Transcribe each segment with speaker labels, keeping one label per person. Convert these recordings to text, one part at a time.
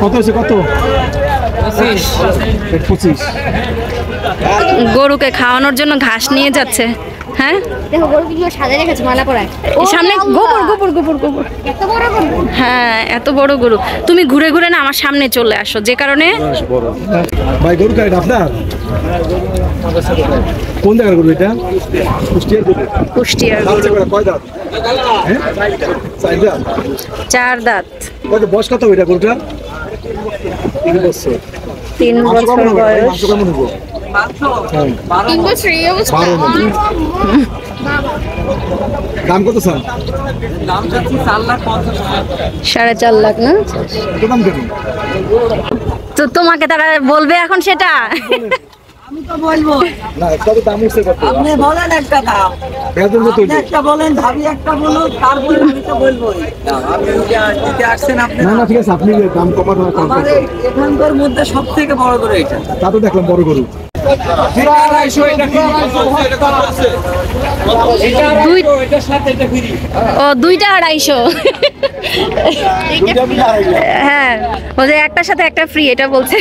Speaker 1: কত হয়েছে কত? 25।
Speaker 2: গরুকে খাওয়ানোর জন্য ঘাস নিয়ে যাচ্ছে। হ্যাঁ
Speaker 3: দেখো গরু কি সাজায় রেখেছে মালা পরায়।
Speaker 2: সামনে গোবর গোবর গোবর গোবর।
Speaker 3: এত বড় গরু?
Speaker 2: হ্যাঁ এত বড় গরু। তুমি ঘুরে ঘুরে না আমার সামনে চলে আসো, যে কারণে।
Speaker 1: ভাই গরু কাটা আপনার কোন জায়গার গরু এটা? কুষ্টিয়ার গরু।
Speaker 2: কুষ্টিয়ার গরু।
Speaker 1: কয় দাঁত? হ্যাঁ 4 দাঁত।
Speaker 2: 4 দাঁত।
Speaker 1: কত বয়স কত এটা গরুটা? 3 বছর।
Speaker 2: 3 বছর বয়স।
Speaker 1: মাংস কেমন হবো?
Speaker 3: 3 বছর এই অবস্থা।
Speaker 1: দাম কত স্যার?
Speaker 4: দাম যাচ্ছে 4,50,000।
Speaker 2: 4.5 লাখ না?
Speaker 1: এত দাম কেন?
Speaker 2: তো তোমাকে তারা বলবে এখন সেটা।
Speaker 4: আমি তো বলবো
Speaker 1: না কত দাম উঠছে কত?
Speaker 4: আপনি বলেন একটা দাম,
Speaker 1: বেতন কত?
Speaker 4: আপনি একটা বলেন, ভাবি একটা বলুন, তারপরে আমি তো বলবো। আপনি দিতে আসছেন আপনি।
Speaker 1: না না ঠিক আছে, আপনি দাম কমানো
Speaker 4: আমার এখানকার মধ্যে সব থেকে বড় করে এটা।
Speaker 1: তা তো দেখলাম বড় গরু।
Speaker 2: ও 2টা 250। হ্যাঁ বলছে একটার সাথে একটা ফ্রি, এটা বলছে।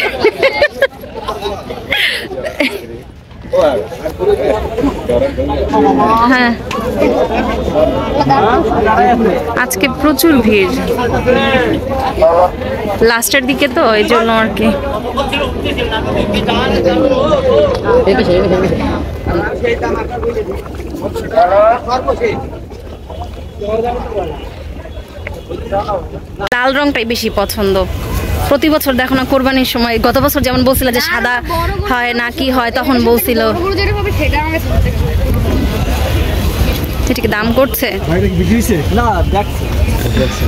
Speaker 2: হ্যাঁ আজকে প্রচুর ভিড়, লাস্টের দিকে তো এই জন্য আর কি। লাল রংটাই বেশি পছন্দ। প্রতি বছর দেখো না কোরবানির সময়, গত বছর যেমন বলছিল যে সাদা হয় না কি হয়, তখন বলছিল। এটাকে দাম করছে
Speaker 1: না দেখছি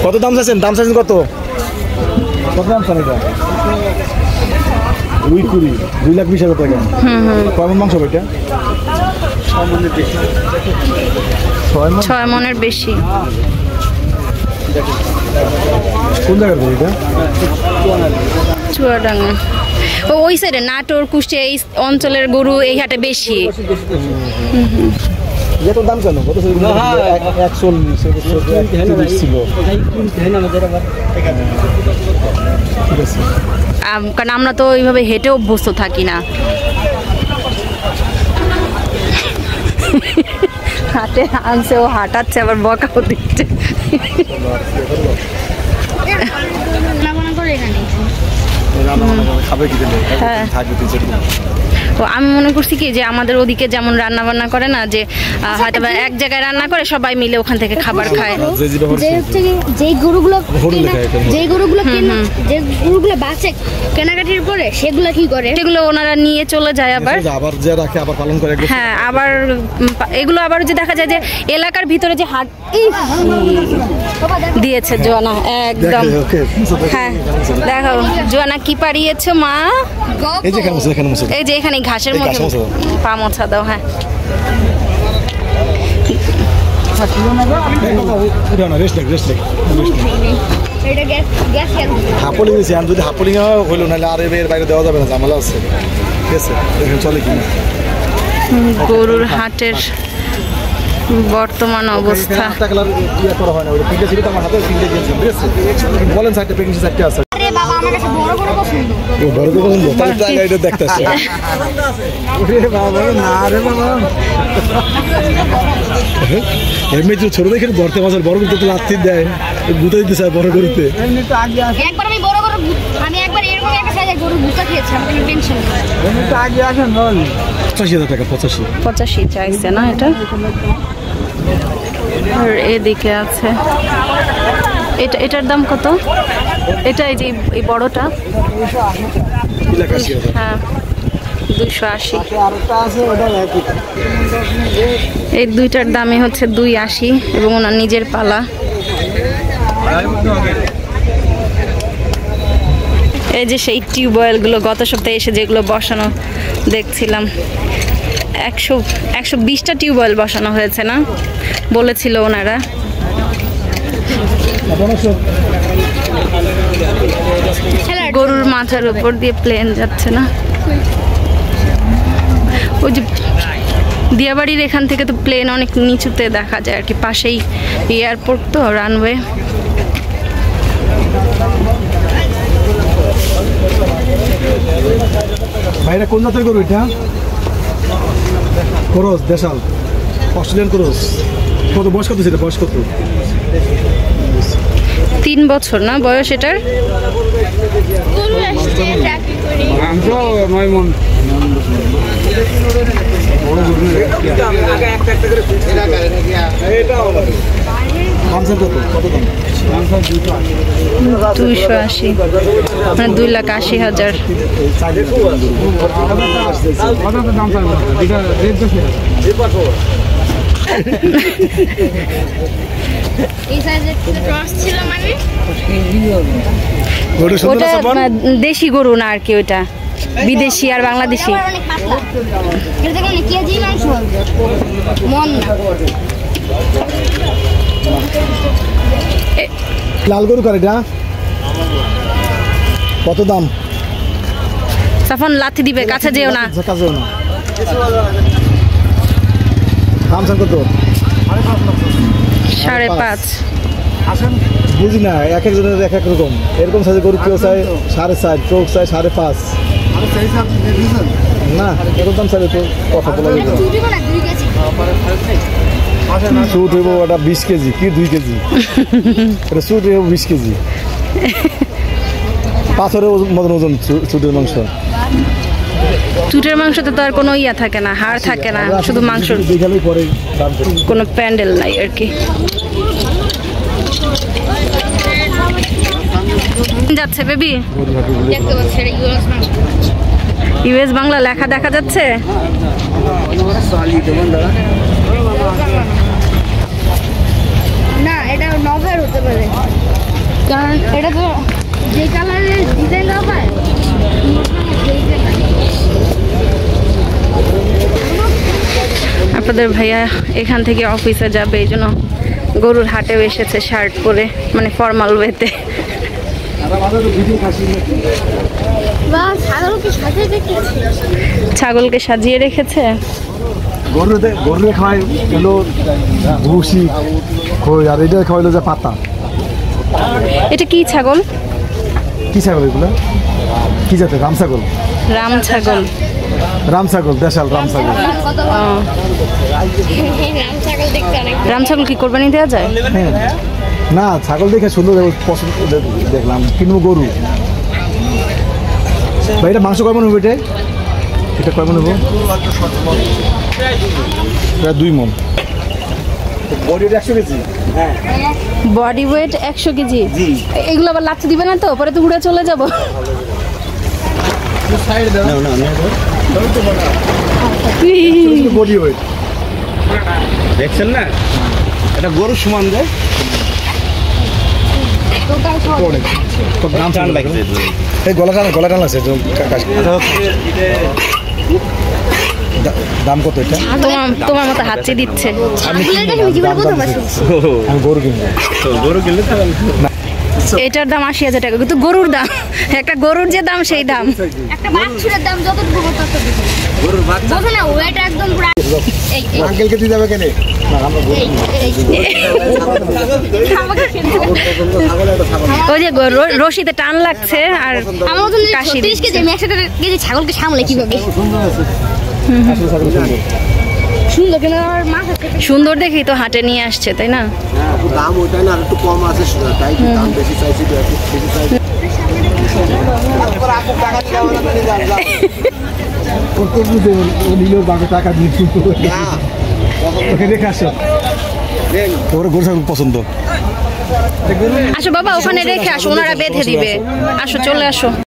Speaker 1: কত দাম চাচ্ছেন? দাম চাচ্ছেন কত? কত দাম চান এটা? 2,20,000 টাকা। কেমন মাংস এটা?
Speaker 2: 6 মনের বেশি।
Speaker 1: কোন জায়গার গরু এটা?
Speaker 2: চুয়াডাঙ্গা। ওই সাইডে নাটোর কুষ্টিয়া এই অঞ্চলের গরু এই হাটে বেশি।
Speaker 1: এটার দাম কেন? কত ছিল? 140 ছিল।
Speaker 2: কারণ আমরা তো ওইভাবে হেঁটে অভ্যস্ত থাকি না। হাটে আনছে, ও হাঁটাচ্ছে আবার বকাও দিচ্ছে। হ্যাঁ তো আমি মনে করছি কি যে আমাদের ওদিকে যেমন রান্না বান্না করে না, যে হয়তো এক জায়গায় রান্না করে সবাই মিলে ওখান থেকে খাবার খায়।
Speaker 3: যেই গরুগুলো বাঁচে কেনাকাটির পরে সেগুলো কি করে?
Speaker 2: সেগুলো ওনারা নিয়ে চলে যায় আবার
Speaker 1: যে রাখে আবার পালন করে।
Speaker 2: হ্যাঁ আবার এগুলো আবার যে দেখা যায় যে এলাকার ভিতরে যে হাট দিয়েছে জোয়ানা একদম। হ্যাঁ দেখো জোয়ানা কি পারিয়েছো মা? এই যে এখানে ঘাসের মধ্যে পা মোছা দাও। হ্যাঁ
Speaker 1: যদি হাপলিং হইলো নাহলে আর এর বাইরে দেওয়া যাবে না, ঝামেলা আছে। ঠিক আছে চলে কিনা
Speaker 2: গরুর হাটের বর্তমান অবস্থা।
Speaker 1: বলেন সাইডে প্রেগনেন্সি সাইডে আছে। এমনি ছোট দেখে বর্তে মাছের বড় করতে লাথি দেয়, গুঁতে দিতে চায় বড় করতে।
Speaker 3: আমি একবার এরকম একটা সাইজের গরু গুঁতা খেয়েছি, আমার কোনো টেনশন নেই।
Speaker 1: আগে আসেন বল 85,000 টাকা।
Speaker 2: 85 চাইছে না এটা। আর এদিকে আছে এটার দাম কত? এটা এই যে এই বড়টা হ্যাঁ 280। এই দুইটার দামই হচ্ছে 280 এবং ওনার নিজের পালা। এই যে সেই টিউবওয়েলগুলো গত সপ্তাহে এসে যেগুলো বসানো দেখছিলাম, 120টা টিউবওয়েল বসানো হয়েছে না বলেছিল ওনারা। গরুর মাথার উপর দিয়ে প্লেন যাচ্ছে না, ওই যে দিয়াবাড়ির এখান থেকে তো প্লেন অনেক নিচুতে দেখা যায় আর কি, পাশেই এয়ারপোর্ট তো রানওয়ে।
Speaker 1: ভাইরা কোন জাতের গরু এটা? ক্রস দেশাল অস্ট্রেলিয়ান ক্রস। কত বয়স কত ছিল? বয়স কত?
Speaker 2: 3 বছর না বয়স এটার?
Speaker 1: দাম কত? কত দাম?
Speaker 2: 280 মানে 2,80,000। ওটা দেশি গরু না আর কি, ওটা বিদেশি আর বাংলাদেশি।
Speaker 3: কেজি মাংস মন না।
Speaker 1: লাল গরু কার এটা? কত দাম?
Speaker 2: সাফন লাথি দিবে, কাছে যেও না।
Speaker 1: কাছেও না। দাম কত?
Speaker 2: 5.5।
Speaker 1: বুঝি না, এক একজনের এক এক রকম। এরকম সাইজের গরু কেউ চাই 4.5, কেউ চাই 5.5। না এরকম দাম চাইলে তো কথা বলা যাবে। সুট হইব ওটা 20 কেজি কি 2 কেজি? এটা সুট হইব 20 কেজি। পাথরের মতন ওজন সুটের মাংস।
Speaker 2: চুটের মাংসতে তো আর কোনো ইয়া থাকে না, হাড় থাকে না, শুধু মাংস।
Speaker 1: দেখালেই পরে দাম
Speaker 2: কোনো প্যান্ডেল নাই আর কি। যাচ্ছে বেবি, ইউএস বাংলা লেখা দেখা যাচ্ছে।
Speaker 3: না এটা নভের হতে পারে, কারণ এটা তো যে কালারের ডিজাইন পায়।
Speaker 2: আপনাদের ভাইয়া এখান থেকে অফিসে যাবে, এই জন্য গরুর হাটেও এসেছে শার্ট পরে, মানে ফর্মাল ওয়েতে। ছাগলকে সাজিয়ে রেখেছে।
Speaker 1: গরু খাওয়াই হলো ভুসি খই, আর এটা খাওয়াইলো যে পাতা।
Speaker 2: এটা কি ছাগল?
Speaker 1: কি ছাগল এগুলো? কি জাতের? রাম ছাগল।
Speaker 2: রাম ছাগল।
Speaker 1: রাম ছাগল, দেশাল রাম ছাগল।
Speaker 2: রাম ছাগল কি কোরবানি দেওয়া যায়?
Speaker 1: হ্যাঁ না, ছাগল দেখে সুন্দর পছন্দ দেখলাম, কিনবো গরু। ভাই এটা মাংস কয় মন হবে? এটা কয় মন হবে? এটা 2 মন। Body 100 KG. হ্যাঁ
Speaker 2: বডি ওয়েট 100 কেজি। এগুলো আবার লাচ্ছি দিবে না তো? পরে তো উড়ে চলে যাবো।
Speaker 1: বডি ওয়েট দেখছেন না? এটা গরুর সমান যায়। গলা টান লাগছে। দাম কত এটা?
Speaker 2: তোমার মতো হাঁচি দিচ্ছে।
Speaker 1: আমি গরু কিনবো।
Speaker 2: এটার দাম 80,000 টাকা, কিন্তু গরুর দাম, একটা গরুর যে দাম সেই দাম।
Speaker 3: একটা বাছুরের দাম যতটুকু তত বেশি। গরুর বাচ্চা বোঝো না, ওটা একদম পুরো এই
Speaker 1: আঙ্কেলকে দিয়ে যাবে কেন? না আমরা
Speaker 2: ওই যে রশিতে টান লাগছে। আর
Speaker 3: আমার মতন 30 কেজি, আমি 100 কেজি ছাগলকে সামলে কিভাবে? সুন্দর কেন? আমার মাথা
Speaker 2: সুন্দর দেখেই তো হাটে নিয়ে আসছে, তাই না?
Speaker 5: দাম ওইটা না, একটু কম আছে, তাই দাম বেশি চাইছি।
Speaker 1: টাকা দিয়ে রেখে আসো। তোর গরু ছাগল পছন্দ।
Speaker 2: আসো বাবা, ওখানে রেখে আসো, ওনারা বেঁধে দিবে। আসো, চলে আসো।